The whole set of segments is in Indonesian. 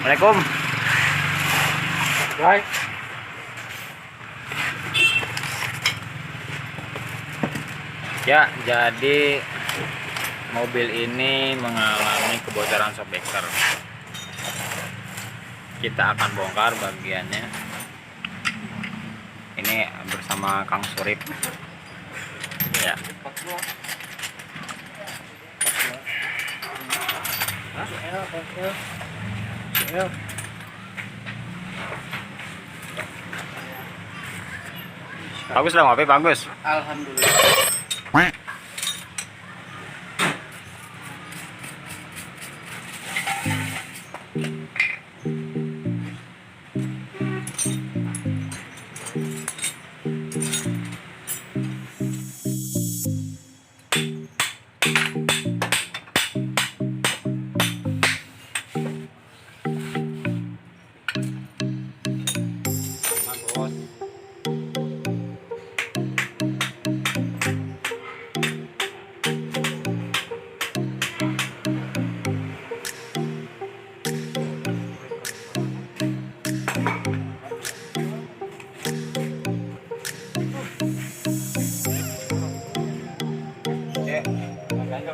Assalamualaikum. Baik. Ya, jadi mobil ini mengalami kebocoran shockbreaker. Kita akan bongkar bagiannya. Ini bersama Kang Surip. Ya. Bagus lah, ngopi bagus. Alhamdulillah.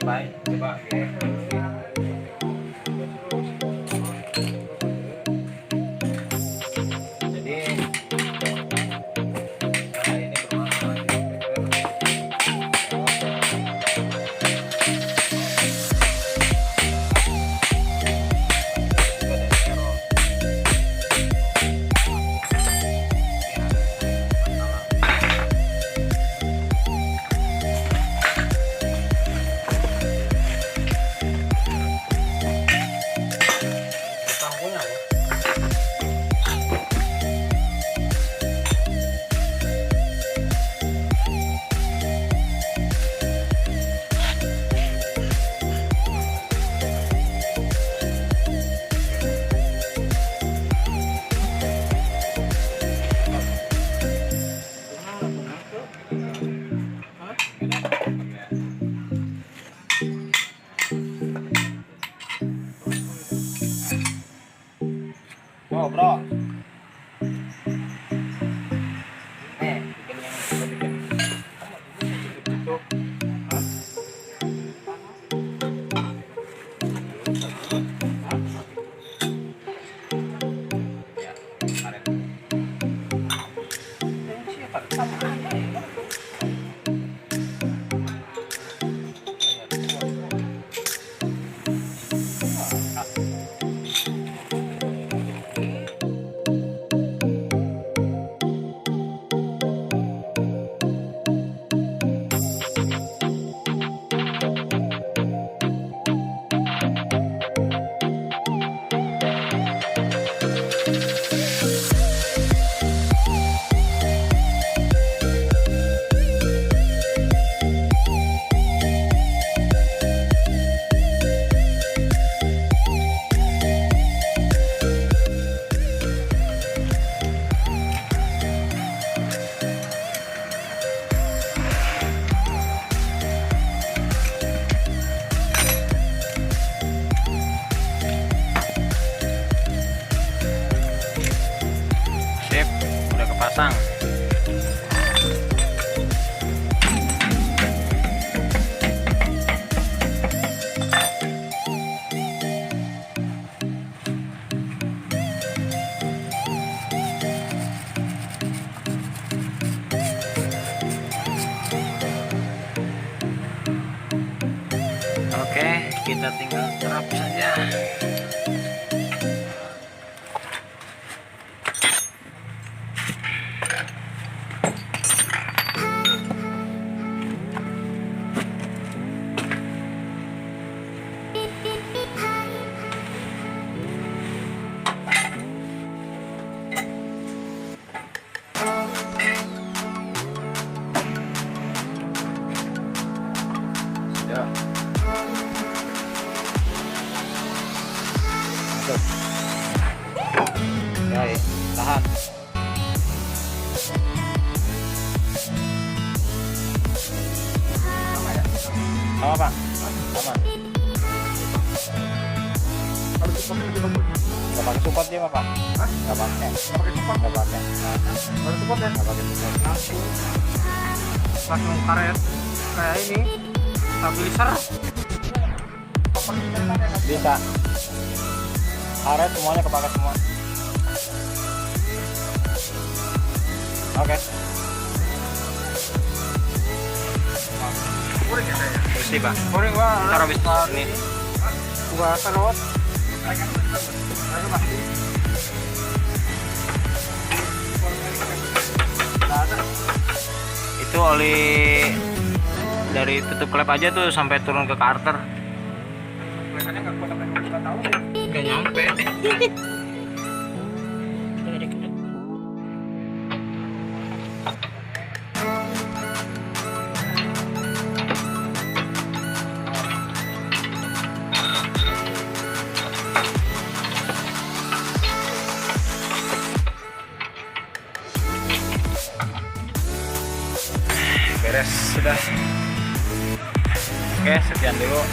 Baik, coba bro. Bikin yang bikin. Pasang. Oke, kita tinggal terap saja. Baik, tahan. Sama Pak, sama. Nggak pakai support dia Pak? Nggak pakai. Nggak pakai support. Nggak pakai. Baru support ya? Nggak pakai support. Langsung karet kayak ini stabilizer. Bisa. Karet semuanya kepake semua. Oke. Kuring ya saya? Bersih Pak. Kuring Pak. Taruh bis ini. Gua serot. Itu oli dari tutup klep aja tuh sampai turun ke karter. Kelihatannya nggak kuat sampai 2 tahun ya. Nggak nyampe. Beres sudah. Oke, sekian dulu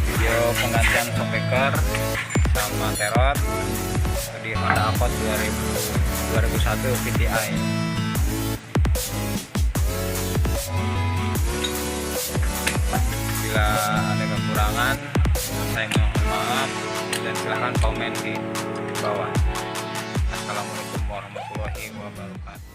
video penggantian shockbreaker sama terot di Honda Accord 2001 VTI. Bila ada kekurangan, saya mohon maaf dan silahkan komen di bawah. Assalamualaikum warahmatullahi wabarakatuh.